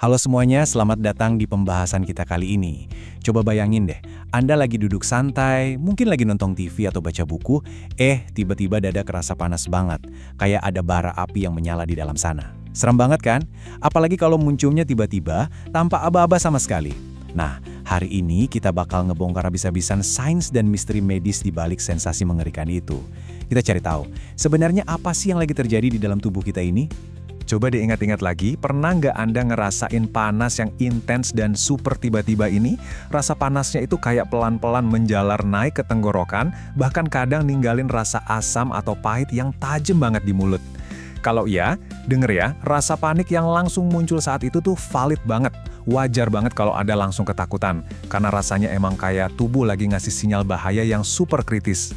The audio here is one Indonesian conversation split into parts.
Halo semuanya, selamat datang di pembahasan kita kali ini. Coba bayangin deh, Anda lagi duduk santai, mungkin lagi nonton TV atau baca buku, tiba-tiba dada kerasa panas banget, kayak ada bara api yang menyala di dalam sana. Serem banget kan? Apalagi kalau munculnya tiba-tiba, tanpa aba-aba sama sekali. Nah, hari ini kita bakal ngebongkar habis-habisan sains dan misteri medis di balik sensasi mengerikan itu. Kita cari tahu, sebenarnya apa sih yang lagi terjadi di dalam tubuh kita ini? Coba diingat-ingat lagi, pernah nggak Anda ngerasain panas yang intens dan super tiba-tiba ini? Rasa panasnya itu kayak pelan-pelan menjalar naik ke tenggorokan, bahkan kadang ninggalin rasa asam atau pahit yang tajam banget di mulut. Kalau iya, denger ya, rasa panik yang langsung muncul saat itu tuh valid banget. Wajar banget kalau Anda langsung ketakutan, karena rasanya emang kayak tubuh lagi ngasih sinyal bahaya yang super kritis.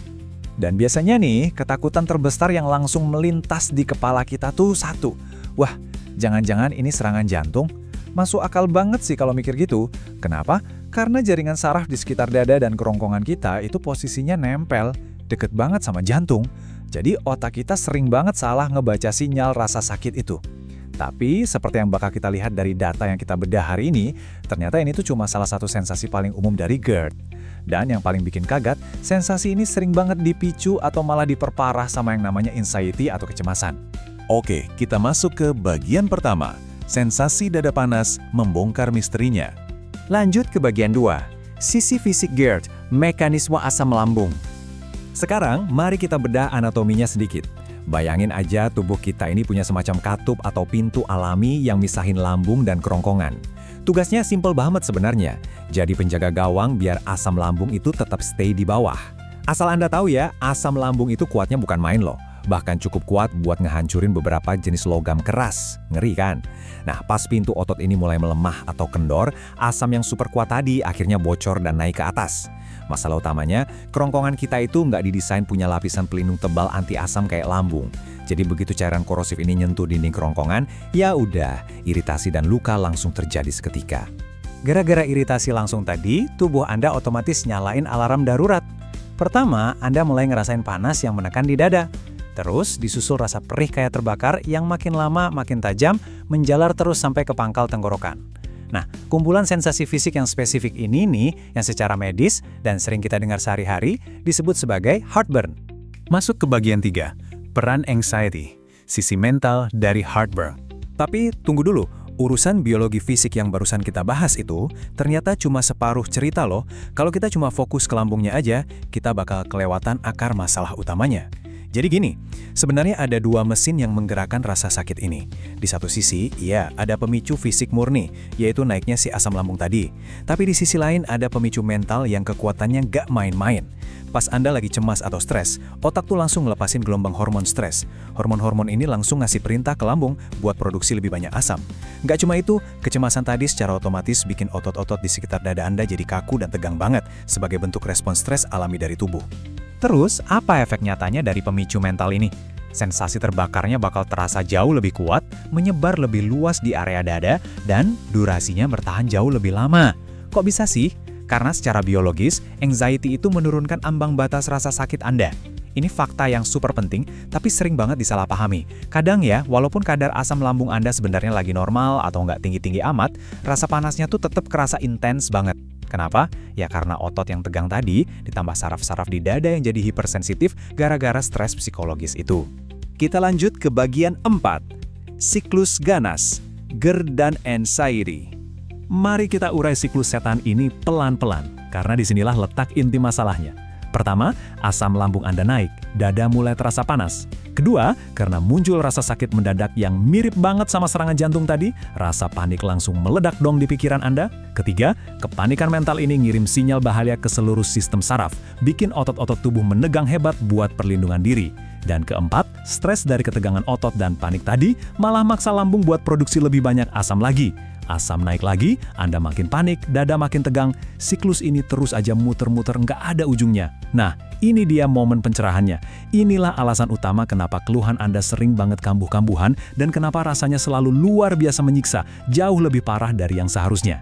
Dan biasanya nih, ketakutan terbesar yang langsung melintas di kepala kita tuh satu. Wah, jangan-jangan ini serangan jantung? Masuk akal banget sih kalau mikir gitu. Kenapa? Karena jaringan saraf di sekitar dada dan kerongkongan kita itu posisinya nempel, deket banget sama jantung. Jadi otak kita sering banget salah ngebaca sinyal rasa sakit itu. Tapi seperti yang bakal kita lihat dari data yang kita bedah hari ini, ternyata ini tuh cuma salah satu sensasi paling umum dari GERD. Dan yang paling bikin kaget, sensasi ini sering banget dipicu atau malah diperparah sama yang namanya anxiety atau kecemasan. Oke, kita masuk ke bagian pertama. Sensasi dada panas membongkar misterinya. Lanjut ke bagian 2. Sisi fisik GERD, mekanisme asam lambung. Sekarang, mari kita bedah anatominya sedikit. Bayangin aja tubuh kita ini punya semacam katup atau pintu alami yang misahin lambung dan kerongkongan. Tugasnya simpel banget sebenarnya. Jadi penjaga gawang biar asam lambung itu tetap stay di bawah. Asal Anda tahu ya, asam lambung itu kuatnya bukan main loh. Bahkan cukup kuat buat ngehancurin beberapa jenis logam keras. Ngeri kan? Nah, pas pintu otot ini mulai melemah atau kendor, asam yang super kuat tadi akhirnya bocor dan naik ke atas. Masalah utamanya, kerongkongan kita itu nggak didesain punya lapisan pelindung tebal anti asam kayak lambung. Jadi begitu cairan korosif ini nyentuh dinding kerongkongan, ya udah, iritasi dan luka langsung terjadi seketika. Gara-gara iritasi langsung tadi, tubuh Anda otomatis nyalain alarm darurat. Pertama, Anda mulai ngerasain panas yang menekan di dada. Terus disusul rasa perih kayak terbakar yang makin lama makin tajam, menjalar terus sampai ke pangkal tenggorokan. Nah, kumpulan sensasi fisik yang spesifik ini nih, yang secara medis dan sering kita dengar sehari-hari, disebut sebagai heartburn. Masuk ke bagian 3, peran anxiety, sisi mental dari heartburn. Tapi tunggu dulu, urusan biologi fisik yang barusan kita bahas itu ternyata cuma separuh cerita loh. Kalau kita cuma fokus ke lambungnya aja, kita bakal kelewatan akar masalah utamanya. Jadi gini, sebenarnya ada dua mesin yang menggerakkan rasa sakit ini. Di satu sisi, ya ada pemicu fisik murni, yaitu naiknya si asam lambung tadi. Tapi di sisi lain ada pemicu mental yang kekuatannya gak main-main. Pas Anda lagi cemas atau stres, otak tuh langsung ngelepasin gelombang hormon stres. Hormon-hormon ini langsung ngasih perintah ke lambung buat produksi lebih banyak asam. Gak cuma itu, kecemasan tadi secara otomatis bikin otot-otot di sekitar dada Anda jadi kaku dan tegang banget sebagai bentuk respons stres alami dari tubuh. Terus, apa efek nyatanya dari pemicu mental ini? Sensasi terbakarnya bakal terasa jauh lebih kuat, menyebar lebih luas di area dada, dan durasinya bertahan jauh lebih lama. Kok bisa sih? Karena secara biologis, anxiety itu menurunkan ambang batas rasa sakit Anda. Ini fakta yang super penting, tapi sering banget disalahpahami. Kadang ya, walaupun kadar asam lambung Anda sebenarnya lagi normal atau nggak tinggi-tinggi amat, rasa panasnya tuh tetap kerasa intens banget. Kenapa? Ya karena otot yang tegang tadi ditambah saraf-saraf di dada yang jadi hipersensitif gara-gara stres psikologis itu. Kita lanjut ke bagian 4. Siklus ganas, GERD dan anxiety. Mari kita urai siklus setan ini pelan-pelan, karena disinilah letak inti masalahnya. Pertama, asam lambung Anda naik, dada mulai terasa panas. Kedua, karena muncul rasa sakit mendadak yang mirip banget sama serangan jantung tadi, rasa panik langsung meledak dong di pikiran Anda. Ketiga, kepanikan mental ini ngirim sinyal bahaya ke seluruh sistem saraf, bikin otot-otot tubuh menegang hebat buat perlindungan diri. Dan keempat, stres dari ketegangan otot dan panik tadi malah maksa lambung buat produksi lebih banyak asam lagi. Asam naik lagi, Anda makin panik, dada makin tegang, siklus ini terus aja muter-muter nggak ada ujungnya. Nah, ini dia momen pencerahannya. Inilah alasan utama kenapa keluhan Anda sering banget kambuh-kambuhan dan kenapa rasanya selalu luar biasa menyiksa, jauh lebih parah dari yang seharusnya.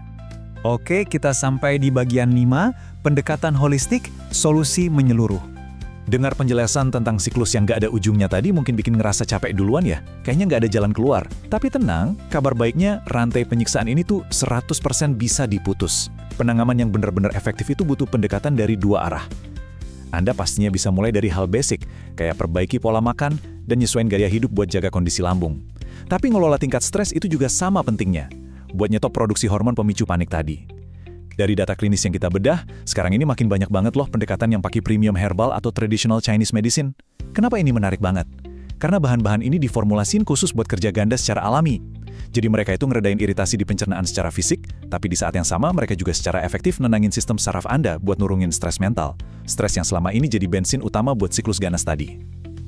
Oke, kita sampai di bagian 5, pendekatan holistik, solusi menyeluruh. Dengar penjelasan tentang siklus yang nggak ada ujungnya tadi mungkin bikin ngerasa capek duluan ya. Kayaknya nggak ada jalan keluar. Tapi tenang, kabar baiknya rantai penyiksaan ini tuh 100% bisa diputus. Penanganan yang benar-benar efektif itu butuh pendekatan dari dua arah. Anda pastinya bisa mulai dari hal basic, kayak perbaiki pola makan dan nyesuaiin gaya hidup buat jaga kondisi lambung. Tapi ngelola tingkat stres itu juga sama pentingnya, buat nyetop produksi hormon pemicu panik tadi. Dari data klinis yang kita bedah, sekarang ini makin banyak banget loh pendekatan yang pakai premium herbal atau traditional Chinese medicine. Kenapa ini menarik banget? Karena bahan-bahan ini diformulasiin khusus buat kerja ganda secara alami. Jadi mereka itu ngeredain iritasi di pencernaan secara fisik, tapi di saat yang sama mereka juga secara efektif nenangin sistem saraf Anda buat nurungin stres mental. Stres yang selama ini jadi bensin utama buat siklus ganas tadi.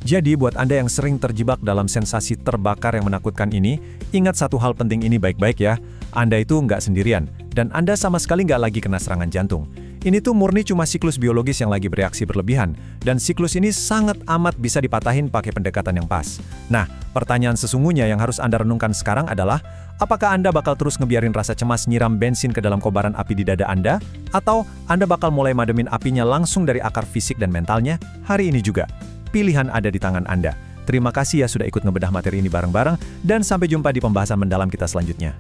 Jadi buat Anda yang sering terjebak dalam sensasi terbakar yang menakutkan ini, ingat satu hal penting ini baik-baik ya. Anda itu nggak sendirian, dan Anda sama sekali nggak lagi kena serangan jantung. Ini tuh murni cuma siklus biologis yang lagi bereaksi berlebihan, dan siklus ini sangat amat bisa dipatahin pakai pendekatan yang pas. Nah, pertanyaan sesungguhnya yang harus Anda renungkan sekarang adalah, apakah Anda bakal terus ngebiarin rasa cemas nyiram bensin ke dalam kobaran api di dada Anda? Atau Anda bakal mulai mademin apinya langsung dari akar fisik dan mentalnya hari ini juga? Pilihan ada di tangan Anda. Terima kasih ya sudah ikut ngebedah materi ini bareng-bareng, dan sampai jumpa di pembahasan mendalam kita selanjutnya.